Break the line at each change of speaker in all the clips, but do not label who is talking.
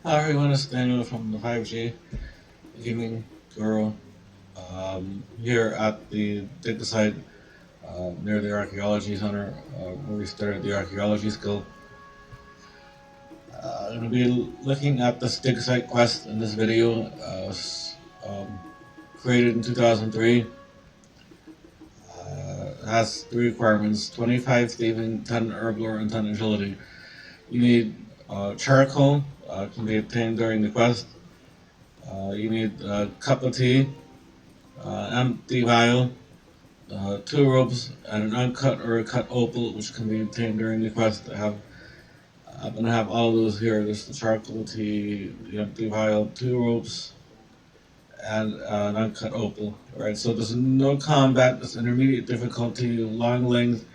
Hi everyone, it's Daniel from the 5G Gaming Guru. Here at the dig site near the archaeology center where we started the archaeology skill. I'm going to be looking at this dig site quest in this video. Um, Created in 2003. It has three requirements: 25 thieving, 10 herblore, and 10 agility. You need charcoal, can be obtained during the quest. You need a cup of tea, empty vial, two ropes, and an uncut or a cut opal, which can be obtained during the quest. I'm gonna have all those here. There's the charcoal tea, the empty vial, two ropes, and an uncut opal. Right. So there's no combat. There's intermediate difficulty, long length.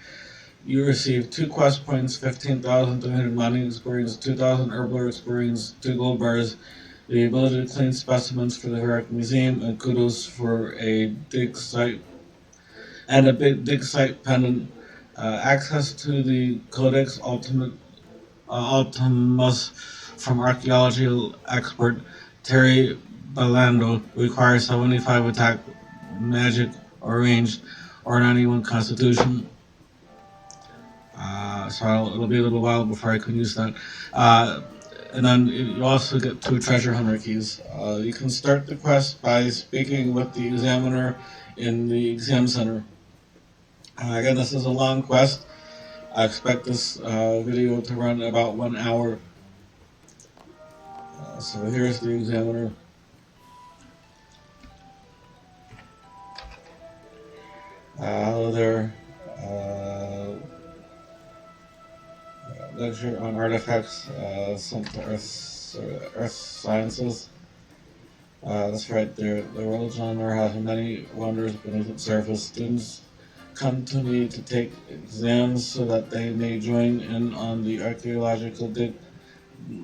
You receive 2 quest points, 15,300 mining experience, 2,000 herblore experience, 2 gold bars, the ability to clean specimens for the Varrock Museum, and kudos for a dig site and a big dig site pendant. Access to the Codex Ultimus from archaeology expert Terry Balando requires 75 attack, magic, or ranged, or 91 constitution. So it'll be a little while before I can use that. Uh, and then you also get 2 treasure hunter keys. You can start the quest by speaking with the examiner in the exam center. Again, this is a long quest. I expect this video to run about 1 hour. So here's the examiner. Hello there. Uh, Lecture on artifacts, some earth sciences. That's right. The world genre has many wonders beneath its surface. Students come to me to take exams so that they may join in on the archaeological dig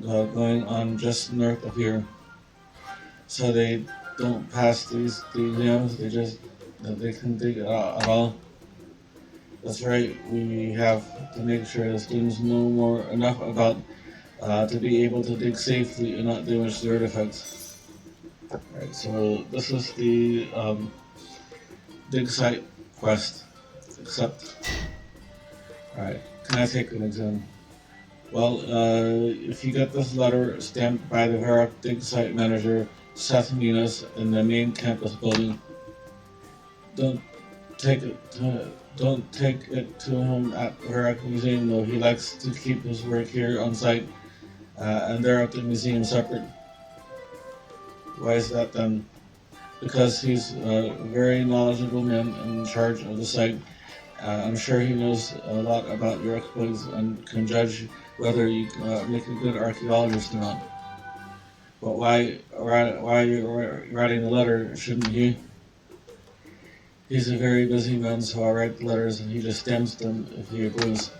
going on just north of here. So they don't pass the exams. They can dig at all. That's right. We have to make sure the students know more enough about to be able to dig safely and not damage the artifacts. Right. So this is the dig site quest. Accept. All right. Can I take an exam? Well, if you get this letter stamped by the Varrock dig site manager Seth Minas in the main campus building, don't take it. Don't take it to him at Varrock Museum though. He likes to keep his work here on site, and they're at the museum separate. Why is that then? Because he's a very knowledgeable man in charge of the site. I'm sure he knows a lot about your exploits and can judge whether you make a good archaeologist or not. But why are you writing the letter? Shouldn't he? He's a very busy man, so I write the letters and he just stamps them if he agrees.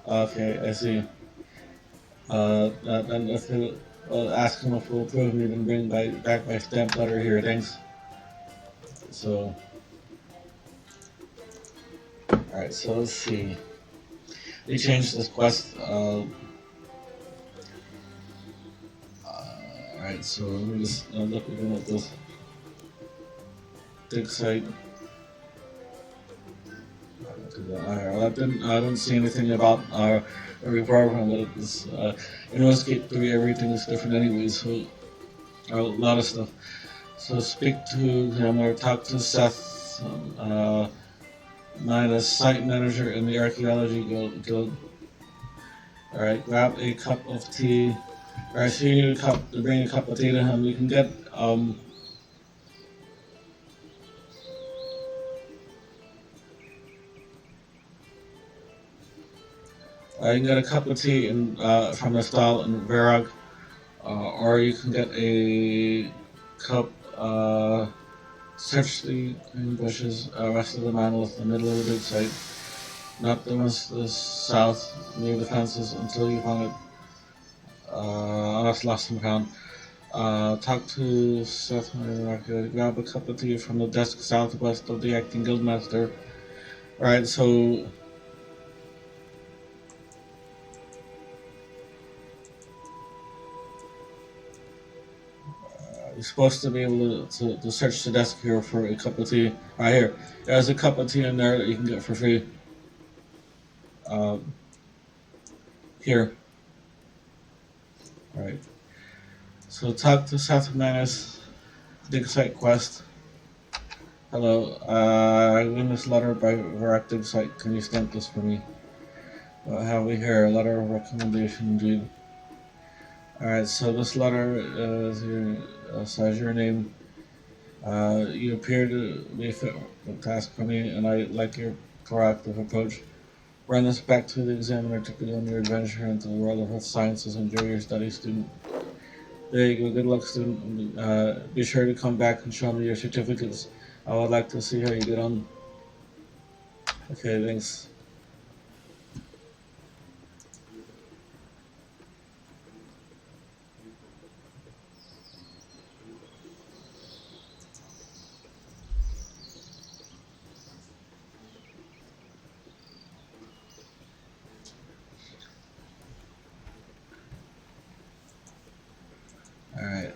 Okay, I see. Then if he'll ask him if he'll approve me, then bring back my stamped letter here. Thanks. So, alright, so let's see. They changed this quest. Alright, so let me just look again at this dig site. I didn't see anything about every program, but it's in Runescape 3 everything is different anyway, so a lot of stuff. So speak to him or talk to Seth, minus site manager in the archaeology guild. Alright, grab a cup of tea. Alright, so you need a cup to bring a cup of tea to him. You can get you can get a cup of tea from the stall in Varrock, or you can get a cup. Search the green bushes, rest of the man with the middle of the big site, not the ones to the south near the fences until you find it. Unless lost and found. Talk to Seth Miller, grab a cup of tea from the desk southwest of the acting guildmaster. Alright, so You're supposed to be able to search the desk here for a cup of tea. Right here, there's a cup of tea in there that you can get for free. Here. Alright. So talk to Seth Manus, Dig Site Quest. Hello, I win this letter by Varrock Dig Site. Can you stamp this for me? What have we here? A letter of recommendation indeed. Alright, so this letter says your name. You appear to be fit for the task for me, and I like your proactive approach. Run this back to the examiner to begin your adventure into the world of health sciences. Enjoy your study, student. There you go. Good luck, student. Be sure to come back and show me your certificates. I would like to see how you get on. Okay, thanks. Alright.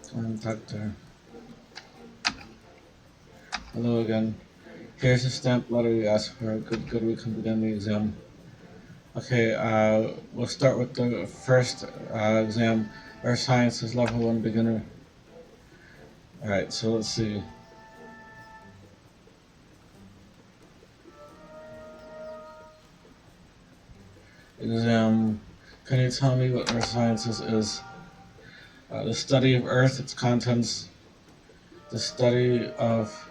Come on, talk to her. Hello again. Here's a stamp letter you asked for. Good, we can begin the exam. Okay, we'll start with the first exam. Our science is level 1 beginner. Alright, so let's see. Exam. Can you tell me what earth sciences is? The study of Earth, its contents, the study of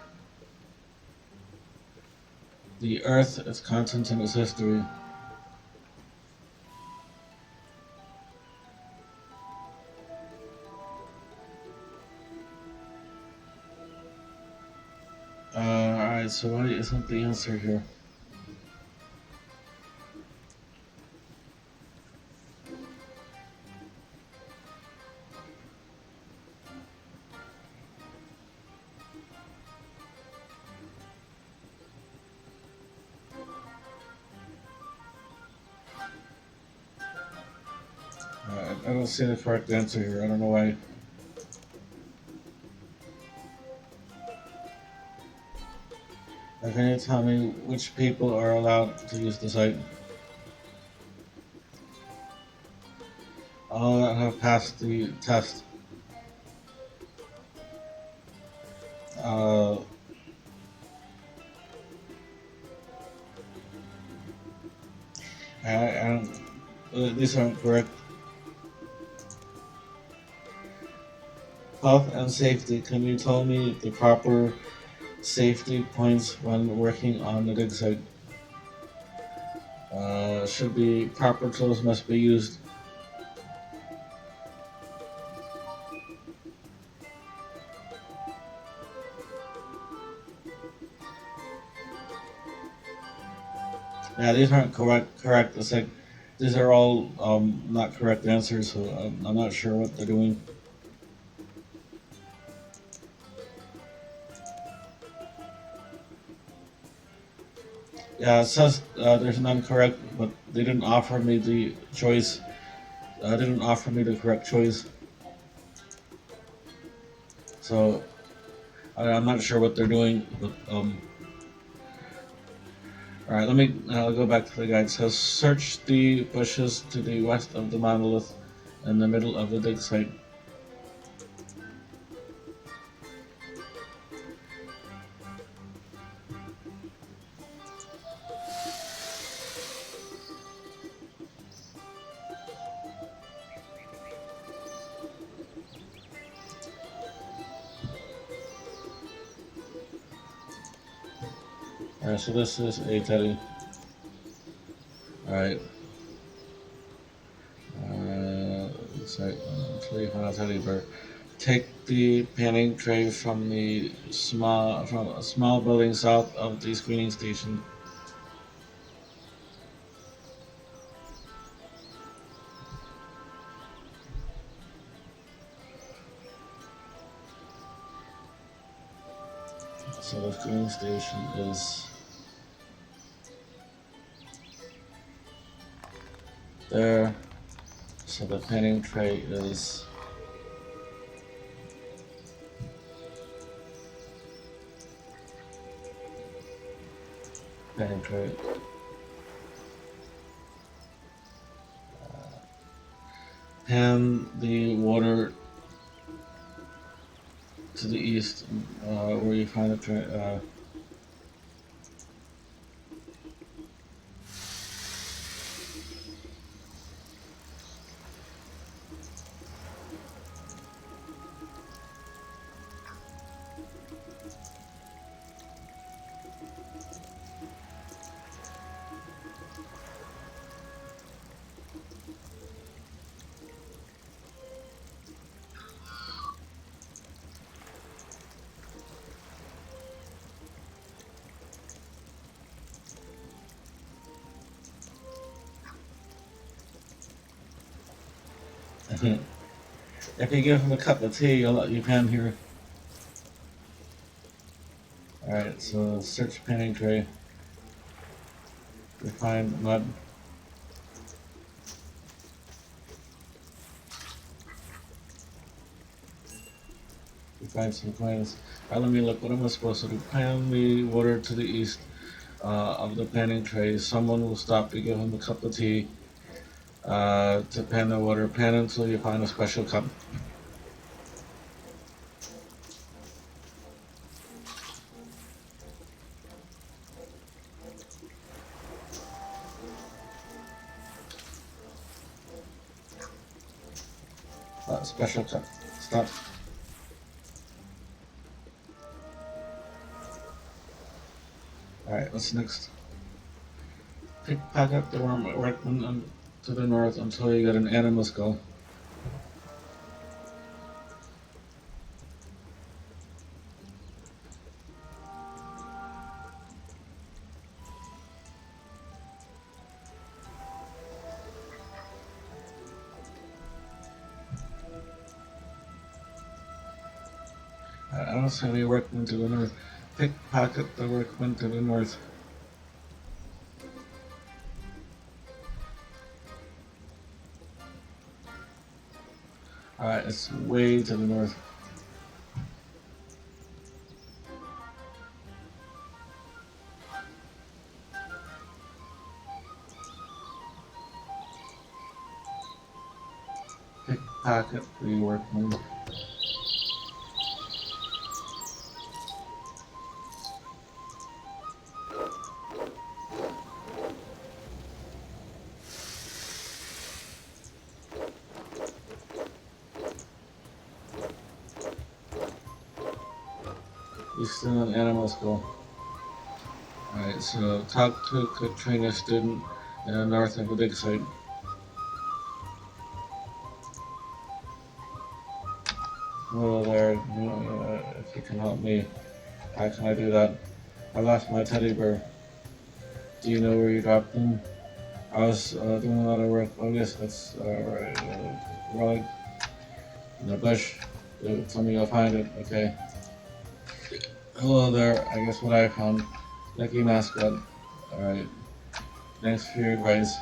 the Earth, its contents, and its history. Alright, so what isn't the answer here? I don't see the correct answer here. I don't know why. Can you tell me which people are allowed to use the site? All that have passed the test. Uh, I don't, these aren't correct. Health and safety. Can you tell me the proper safety points when working on the dig site? Should be proper tools must be used. Yeah, these aren't correct. It's like these are all not correct answers, so I'm not sure what they're doing. Yeah, it says there's none correct, but they didn't offer me the choice. They didn't offer me the correct choice. So I'm not sure what they're doing, but all right, let me go back to the guide. It says search the bushes to the west of the monolith in the middle of the dig site. Alright, so this is a teddy. Alright. Looks like actually on a teddy bear. Take the panning tray from a small building south of the screening station. So the screening station is there. So the panning tray is Penetrate. Pan the water to the east, where you find the if you give him a cup of tea, you'll let you pan here. Alright, so search panning tray. We find mud. We find some coins. Alright, let me look. What am I supposed to do? Pan the water to the east of the panning tray. Someone will stop to give him a cup of tea. To pan the water. Pan until you find a special cup. Special cup. Stop. Alright, what's next? Pickpocket the workman to the north until you get an animal skull. I don't see any workmen to the north. Pickpocket the workman to the north. Alright, it's way to the north. Pickpocket the workman. He's still an animal skull. Alright, so talk to Katrina student in the north of the big site. Hello there, if you can help me, how can I do that? I lost my teddy bear. Do you know where you dropped him? I was doing a lot of work. Oh yes, that's right in the bush. Tell me you'll find it, okay. Hello there, I guess what I found. Lucky mascot. Alright. Thanks for your advice.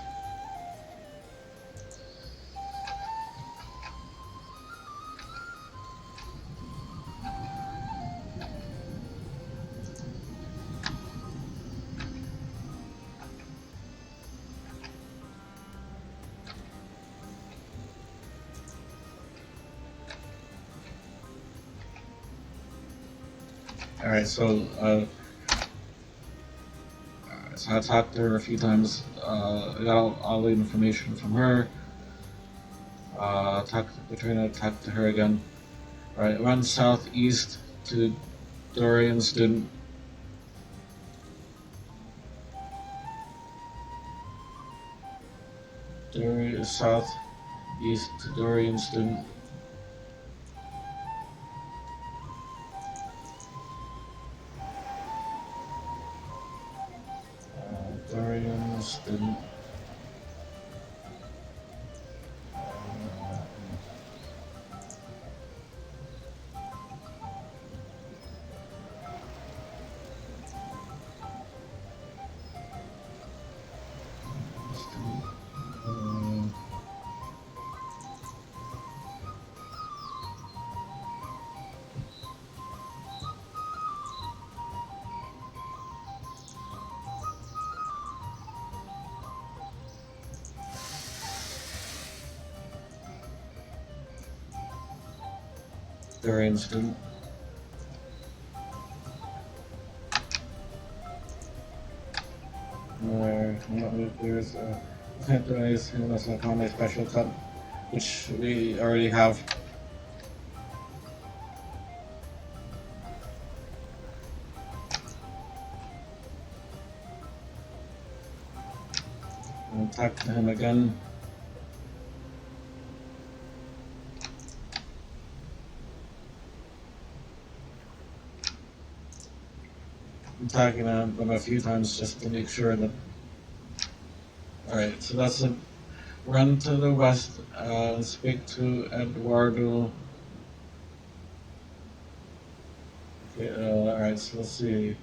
Alright, so I talked to her a few times. I got all the information from her. Talked to Katrina, talked to her again. Alright, run southeast to Dorian student. Southeast to Dorian student. Dorian student. the range student. There's Cantonese unless I found a special cut, which we already have. I'll talk to him again. I'm talking to him a few times just to make sure that. Alright, so that's it. Run to the west and speak to Eduardo. Okay, alright, so let's see.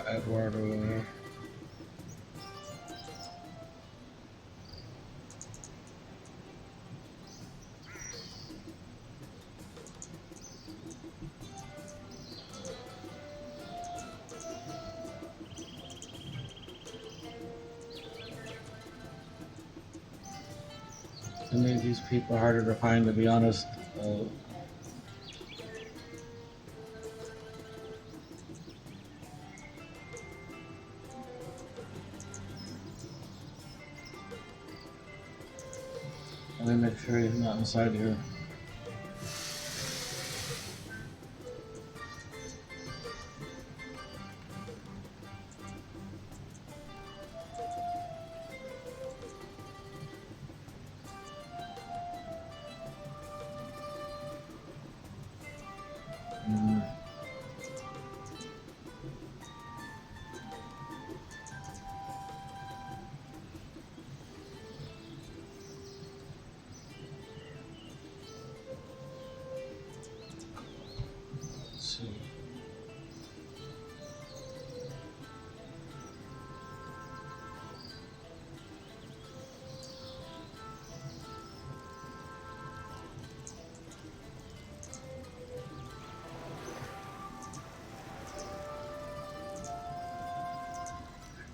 Eduardo. To me, these people are harder to find, to be honest. Let me make sure he's not inside here. Let's see.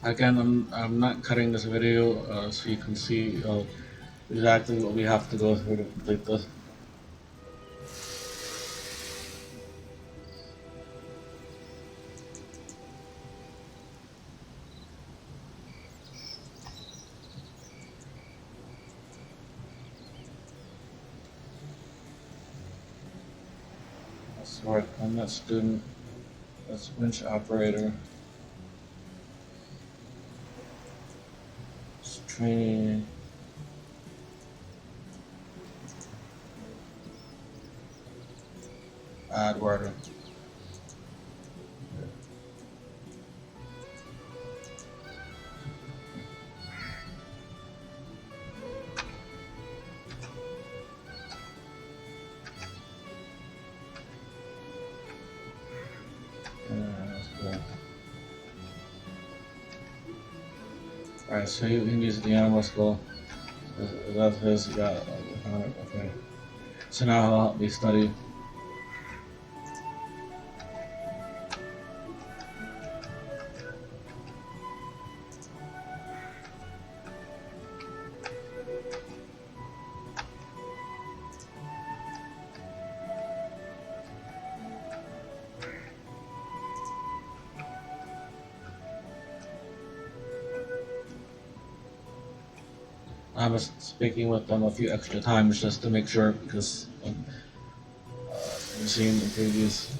Again, I'm not cutting this video so you can see exactly what we have to go through to complete this. Let's work on that student. That's winch operator. It's training. Eduardo. Alright, so he needs the animal skull. That's his, yeah, okay. So now he'll help me study. I was speaking with them a few extra times just to make sure because we've seen the previous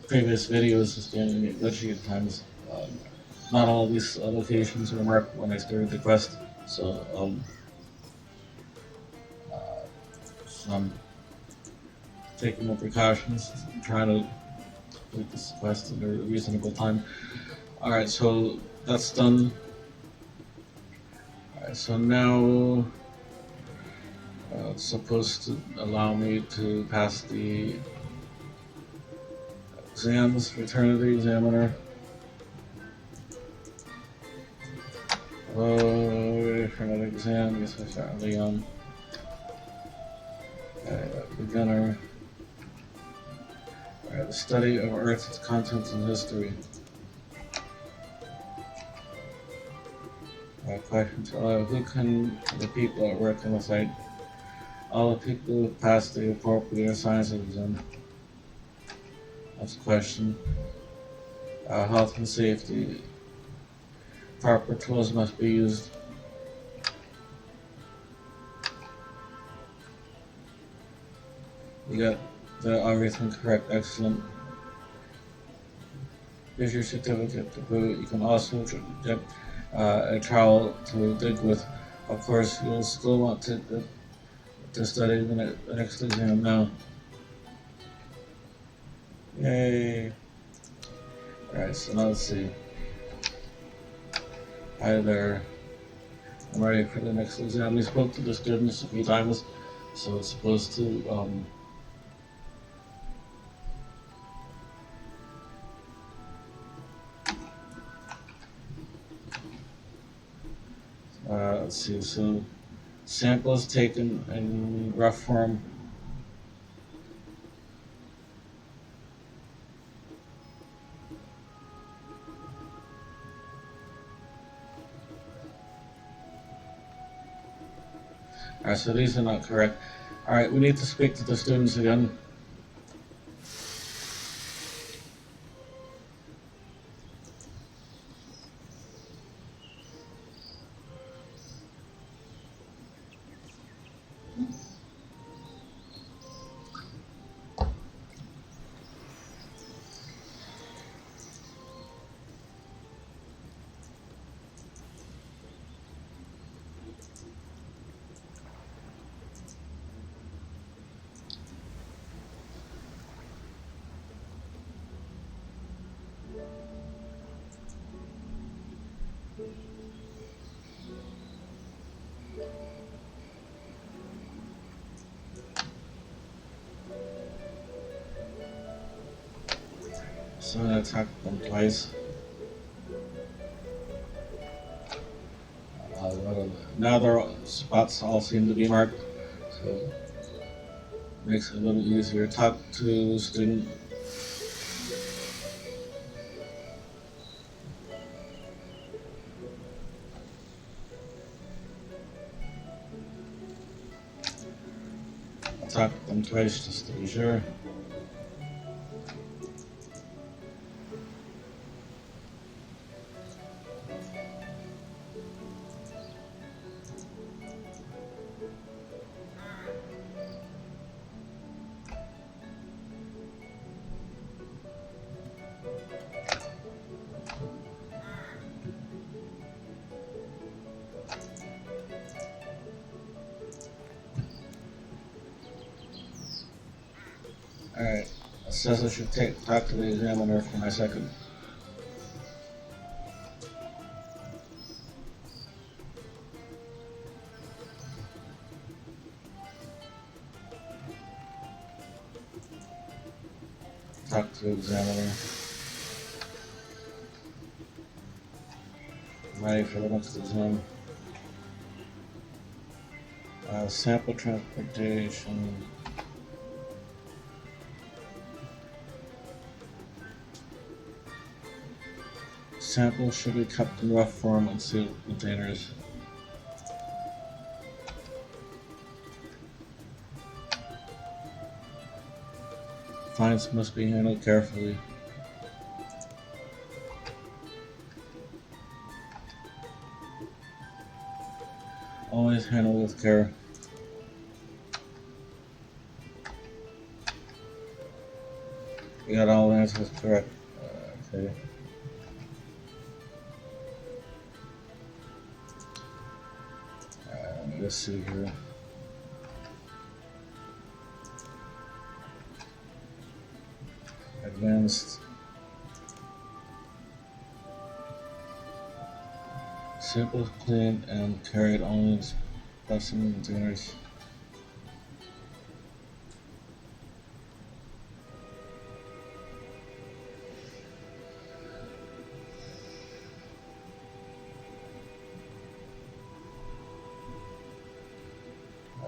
previous videos, just getting glitchy at times. Not all these locations were marked when I started the quest, so uh, so I'm taking the precautions, trying to complete this quest in a reasonable time. Alright, so that's done. Alright, so now it's supposed to allow me to pass the exams, return to the examiner. Hello, for another exam. Guess I start on the beginner. Alright, the study of Earth, its contents, and history. Question to who can the people that work on the site? All the people who passed the appropriate science exam. That's a question. Health and safety. Proper tools must be used. You got everything correct, excellent. Here's your certificate to prove it. You can also get a trowel to dig with. Of course, you'll still want to study the next exam now. Yay! Alright, so now let's see. Hi there. I'm ready for the next exam. We spoke to the students a few times, so it's supposed to let's see, so sample is taken in rough form. Alright, so these are not correct. Alright, we need to speak to the students again. So I'm going to attack them twice. Now their spots all seem to be marked, so it makes it a little easier. Talk to student. Attack them twice just to be sure. Alright, it says I should talk to the examiner for my second. Talk to the examiner. I'm ready for the next exam. Sample transportation. Samples should be kept in rough form and sealed containers. Finds must be handled carefully. Always handle with care. You got all the answers correct. Okay. Let's see here. Advanced. Simple, clean, and carried only specimen containers.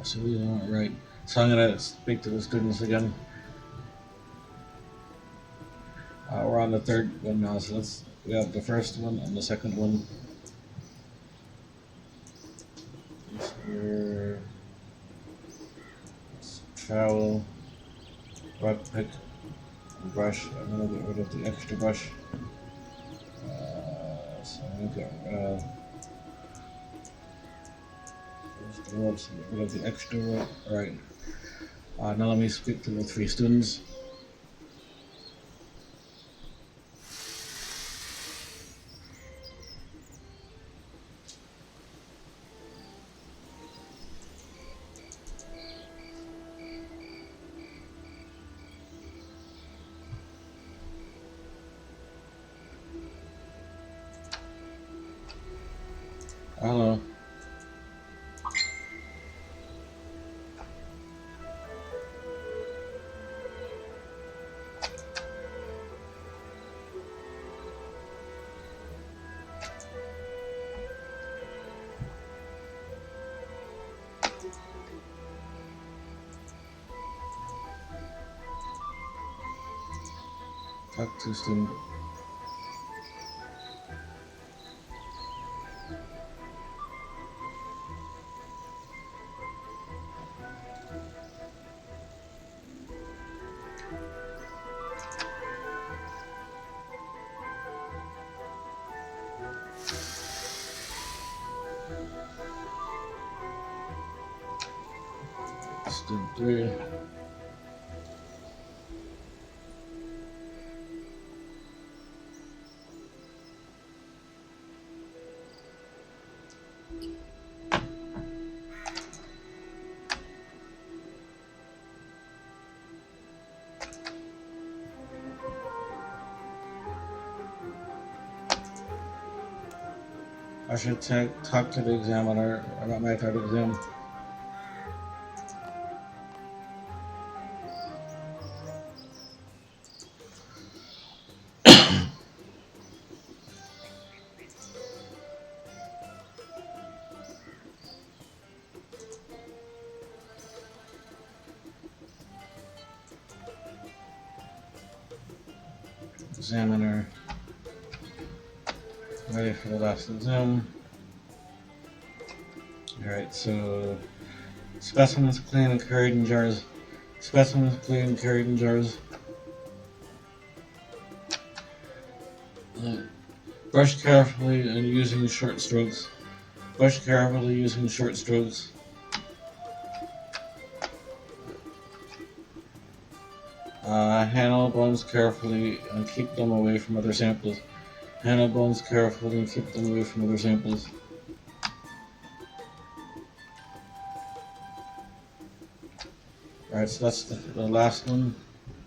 So we don't right. So I'm gonna speak to the students again. We're on the third one now, so we have the first one and the second one. Here, trowel, rug pick, and brush. I'm gonna get rid of the extra brush. So I'm gonna get rid of the extra rug. Alright. Now let me speak to the three students. Hello. Talk to student. Student 3. I should talk to the examiner about my third exam. Examiner. Ready for the last exam. Alright, so specimens cleaned and carried in jars. Specimens cleaned and carried in jars. Brush carefully and using short strokes. Brush carefully using short strokes. Handle bones carefully and keep them away from other samples. Handle bones carefully and keep them away from other samples. Alright, so that's the last one.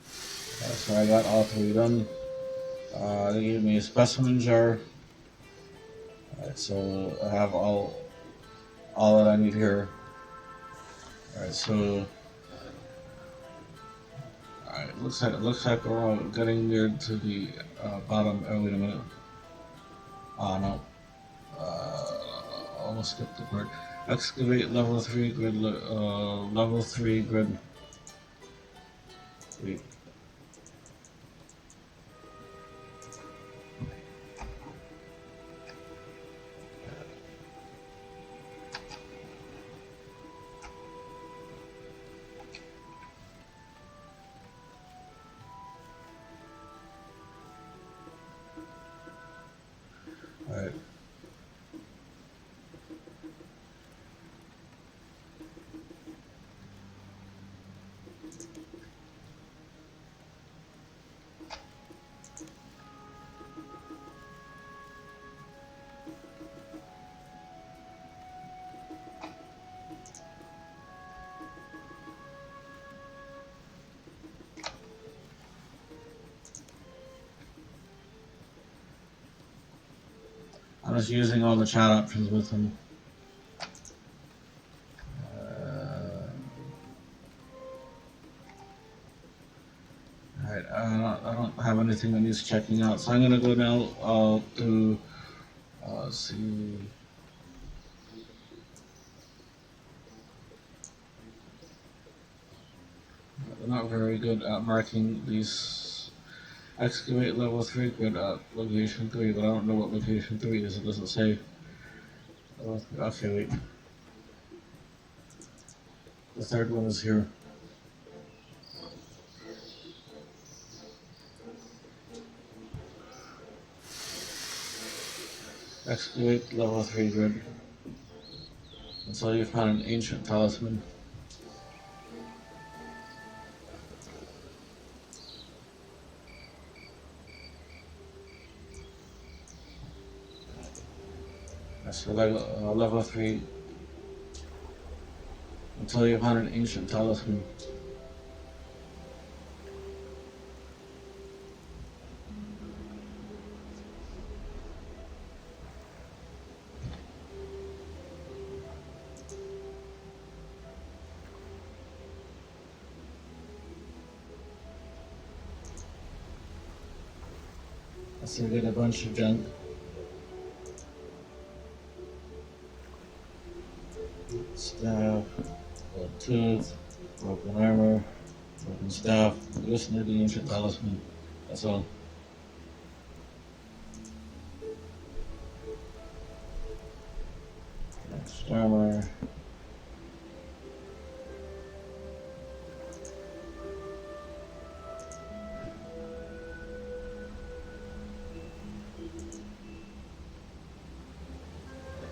So I got all three done. They gave me a specimen jar. Alright, so I have all that I need here. Alright, so it looks like we're all getting near to the bottom. Oh, wait a minute. No. Almost skipped the part. Excavate level 3 grid. Level 3 grid. Wait. Alright. was using all the chat options with him. Alright, I don't have anything that needs checking out, so I'm gonna go now to see. They're not very good at marking these. Excavate level 3, good at location 3, but I don't know what location 3 is, it doesn't say. Okay, wait. The third one is here. Excavate level 3 grid. Until you found an ancient talisman. So level 3. Until you found an ancient talisman. So we get a bunch of junk. Staff, gold tooth, broken armor, broken staff. We just need the ancient talisman. That's all. Next armor.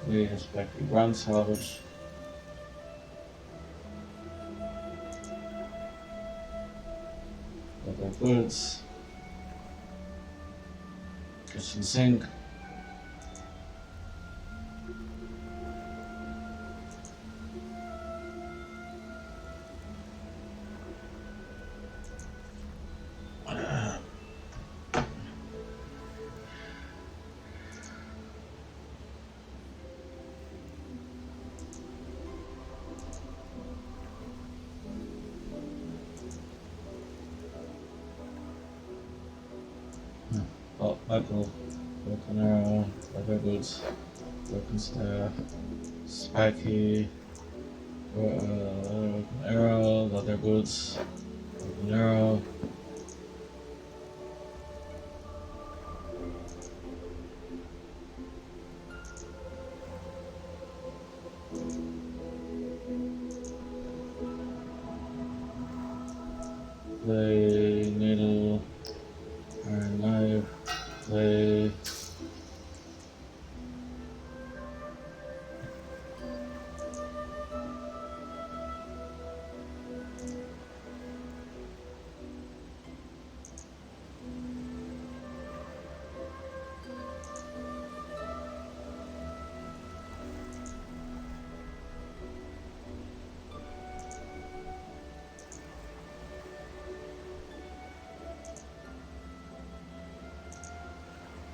We inspect the ground salvage. Leather boots. Kitchen sink. Oh, buckle, broken arrow, leather boots, broken staff, spiky, broken arrow, leather boots, broken arrow. Clay, needle, iron knife, clay.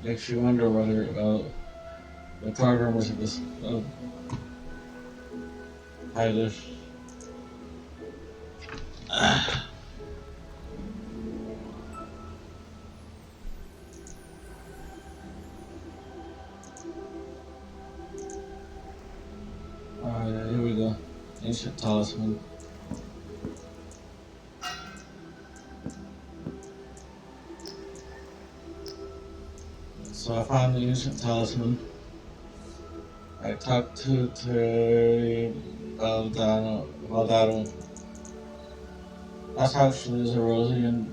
Makes you wonder whether the programmers of this Eilish. Alright, here we go. Ancient talisman. So I found the ancient talisman. I talked to Valdaro. That's actually Zerosian.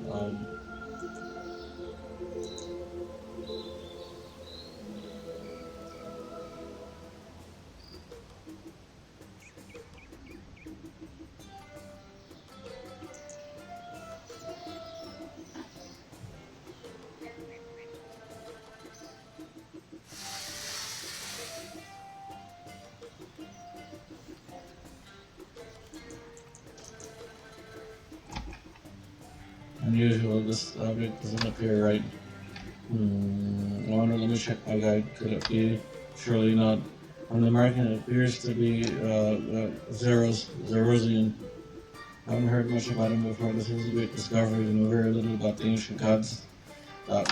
Unusual, this object doesn't appear right. I wonder, let me check my guide. Could it be surely not. On the market, it appears to be Zerosian. I haven't heard much about him before. This is a great discovery. We know very little about the ancient gods that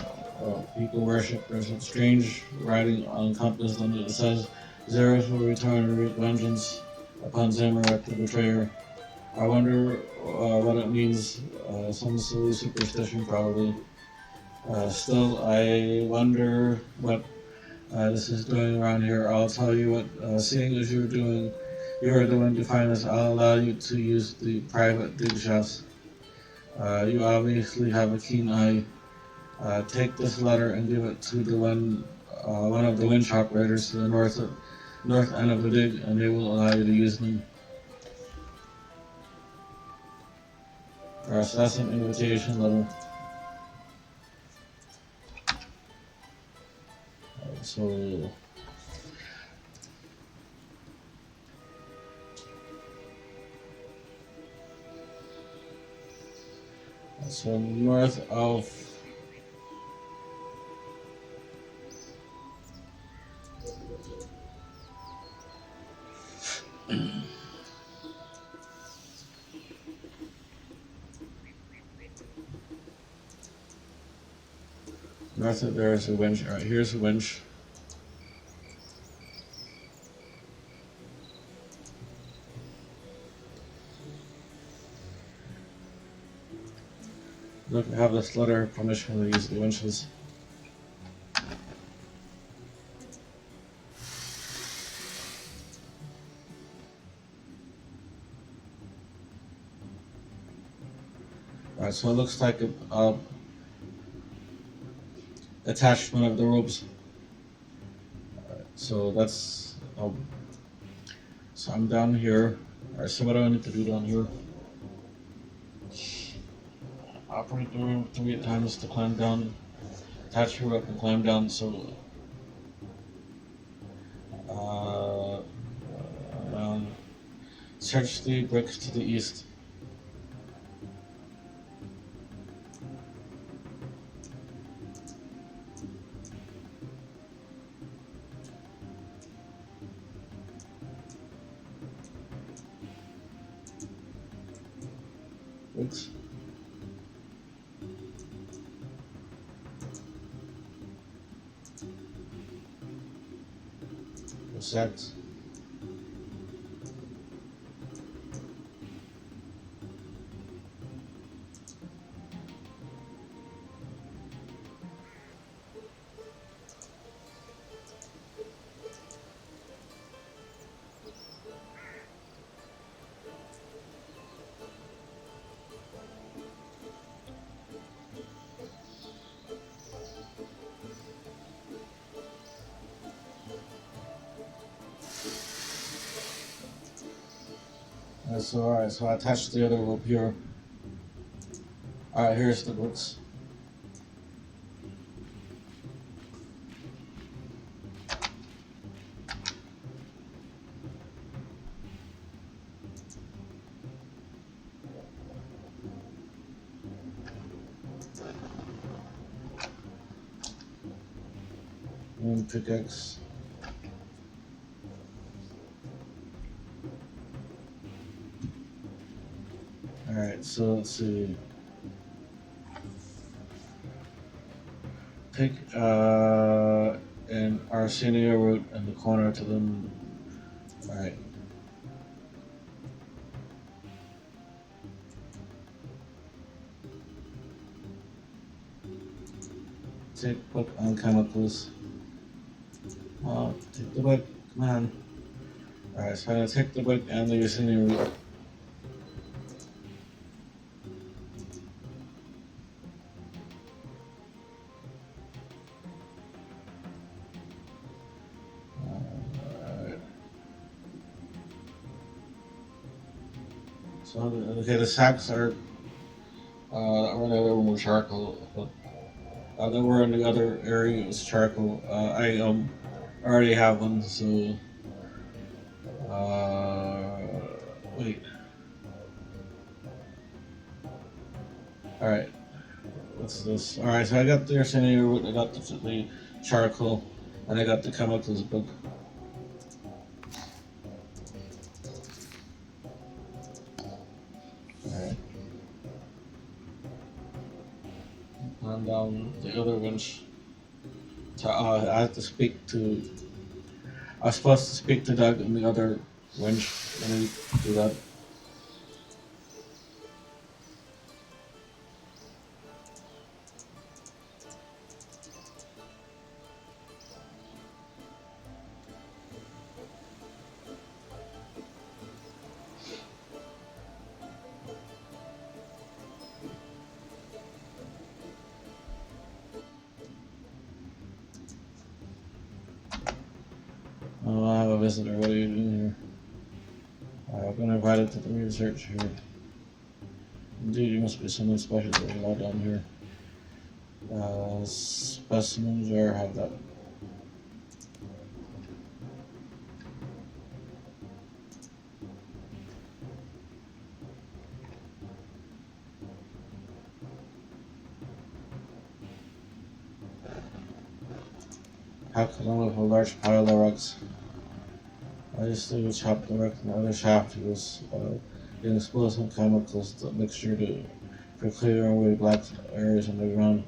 people worship. There's a strange writing on compass and it says Zeros will return and wreak vengeance upon Zamorak the betrayer. I wonder what it means. Some silly superstition probably. Still, I wonder what this is doing around here. I'll tell you what, seeing as you are the one to find us, I'll allow you to use the private dig shafts. You obviously have a keen eye. Take this letter and give it to one of the winch operators to the north end of the dig, and they will allow you to use them. So that's an invitation letter. So north of north of there is a winch. All right, here's a winch. Look, I have this letter of permission to use the winches. Alright, so it looks like a attachment of the ropes. So that's so I'm down here. Alright, so what do I need to do down here? Operate the room 3 times to climb down. Attach your rope and climb down. So down. Search the bricks to the east. Bricks. Sacks. Alright, so I attached the other rope here. Alright, here's the bricks. And pickaxe. Alright, so let's see. Pick an Arsenio root in the corner to them. Alright. Take book on chemicals. Take the book, come on. Alright, so I'm gonna take the book and the Arsenio root. So, okay, the sacks are in the other room with charcoal, but they were in the other area was charcoal. I already have one, so wait. Alright, what's this? Alright, so I got the Arsenio root, I got the charcoal. And I got the chemicals book. Alright. And the other winch. I have to speak to. I was supposed to speak to Doug and the other winch. Let me do that. Oh, I have a visitor. What are you doing here? I've been invited to the research here. Indeed, you must be someone special. There's a lot down here. Specimens, or have that. How could I with a large pile of rocks? I just would chop the wreck in the other shaft. It was getting explosive chemicals, the mixture for clearing away black areas underground.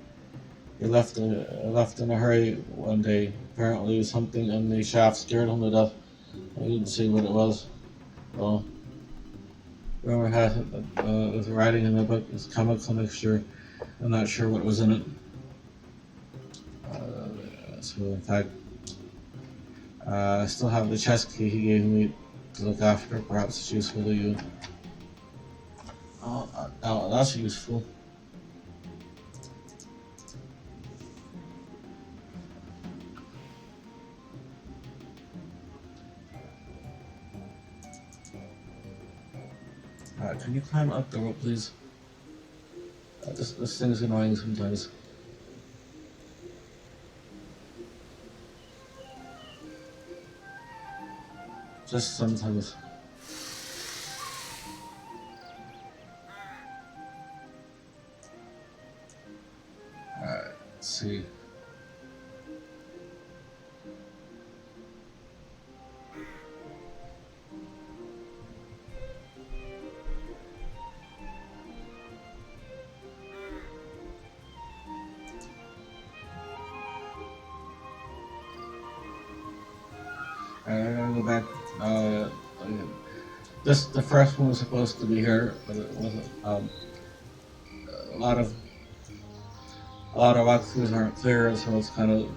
He left in a hurry one day. Apparently something in the shaft scared him to death. I didn't see what it was. Well, rumor has it that the writing in the book is chemical mixture. I'm not sure what was in it. So in fact, I still have the chest key he gave me to look after. Perhaps it's useful to you. Oh, that's useful. Alright, can you climb up the rope, please? This thing's annoying sometimes. Just sometimes. Alright, let's see. I'm gonna go back. The first one was supposed to be here, but it wasn't. A lot of walkthroughs aren't clear, so it's kind of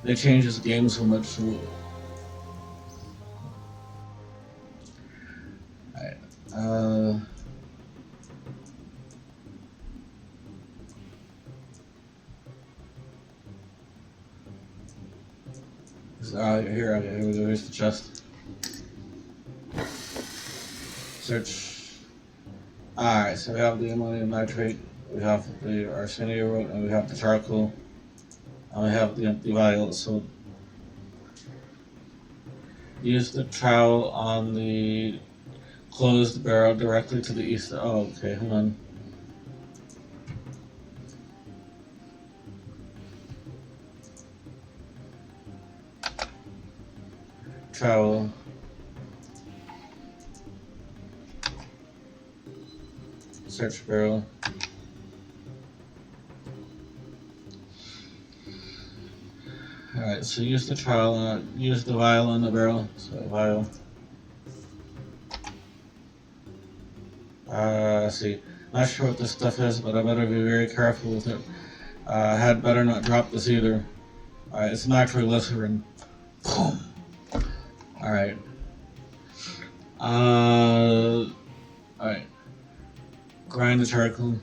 they change this game so much. So, uh, here's the chest. Search. Alright, so we have the ammonium nitrate, we have the arsenic, and we have the charcoal, and we have the empty vial. So use the trowel on the closed barrel directly to the east. Oh, okay, hang on. Trowel. Search barrel. Alright, so use the trowel, use the vial on the barrel. So vial. See. Not sure what this stuff is, but I better be very careful with it. I had better not drop this either. Alright, it's nitroglycerin. Boom. Alright. Alright. Grind the charcoal.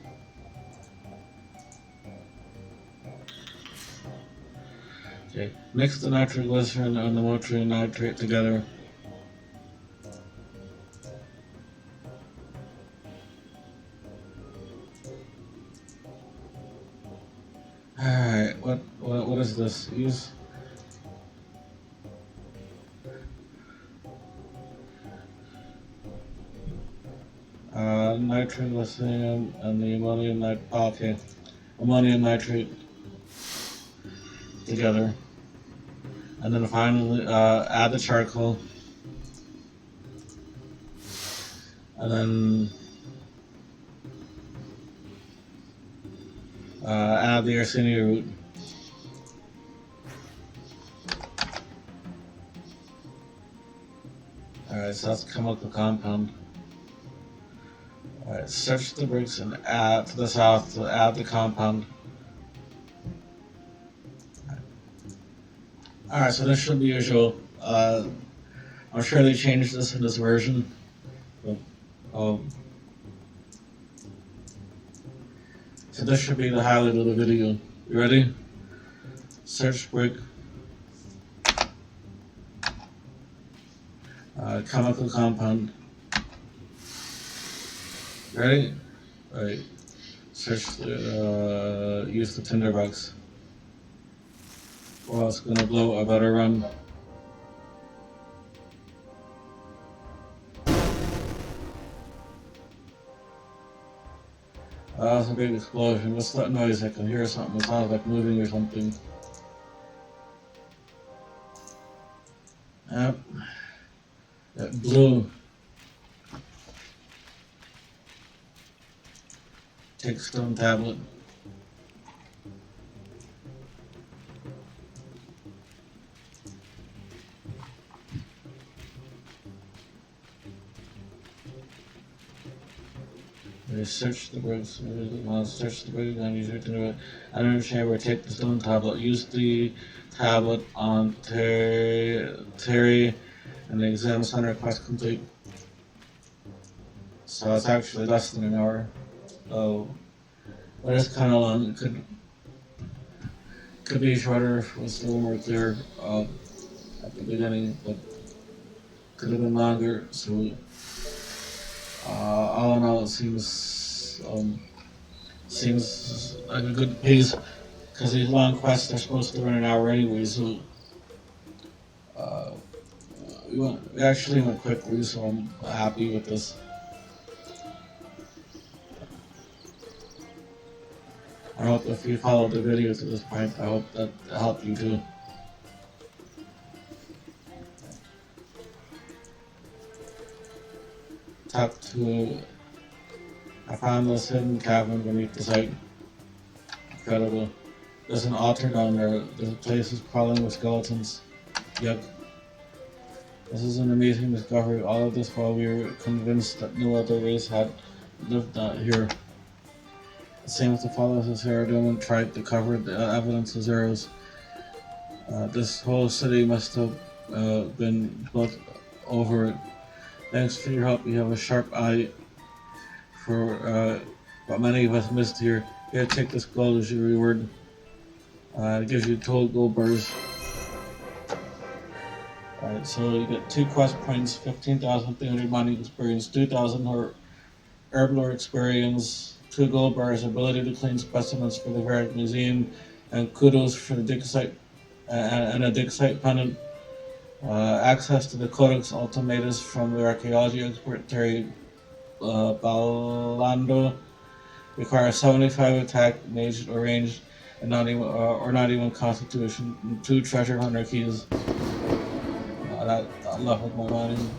Okay. Mix the nitroglycerin and the ammonium nitrate together. Alright, what is this? Use nitroglycerin and the ammonium nitrate. Oh, okay, ammonium nitrate together. And then finally, add the charcoal. And then add the Yersinia root. Alright, so that's chemical compound. Alright, search the bricks and add to the south to add the compound. Alright, so this should be usual. I'm sure they changed this in this version. But, so this should be the highlight of the video. You ready? Search brick. Chemical compound. Ready? Alright. Search use the tinderbox. Well, it's gonna blow. I better run. That's a big explosion. What's that noise? I can hear something. It sounds like moving or something. Yep. It blew. Take stone tablet. Search the bricks. Search the bricks and use it to do it. I don't understand where take the stone tablet. Use the tablet on Terry and the exam center quest complete. So it's actually less than an hour. Oh, but it's kind of long. It could be shorter if it was a little more clear at the beginning, but could have been longer. So all in all, it seems like a good pace because these long quests are supposed to run an hour anyway. So we actually went quickly, so I'm happy with this. I hope if you followed the video to this point, I hope that helped you too. I found this hidden cabin beneath the site. Incredible. There's an altar down there. There's places crawling with skeletons. Yuck. This is an amazing discovery. All of this while we were convinced that no other race had lived here. It seems the followers of Ceradon tried to cover the evidence of Zeros. This whole city must have been built over it. Thanks for your help. You have a sharp eye for what many of us missed here. Here, take this gold as your reward. It gives you 12 gold bars. Alright, so you get 2 quest points, 15,300 mining experience, 2,000 herblore experience, 2 gold bars, ability to clean specimens for the Varrock Museum, and kudos for the dig site and a dig site pendant. Access to the Codex Ultimatus from the archaeology expert Terry Balando. Requires 75 attack, mage, or ranged, and not even constitution. 2 treasure hunter keys. That leveled my mining.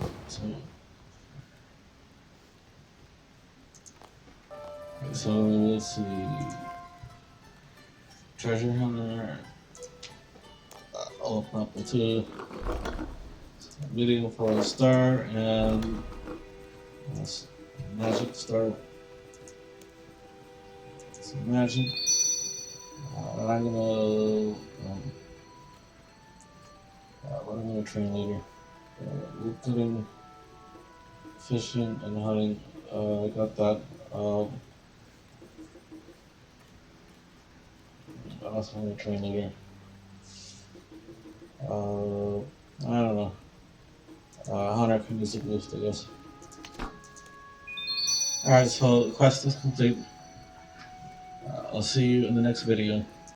So let's see. Treasure hunter. I'll open up the video for a star and magic star. Some magic. And I'm gonna what I'm gonna train later. Wood cutting, fishing, and hunting. I got that. That's what I'm gonna train later. I don't know. Hunter can use a boost, I guess. Alright, so the quest is complete. I'll see you in the next video.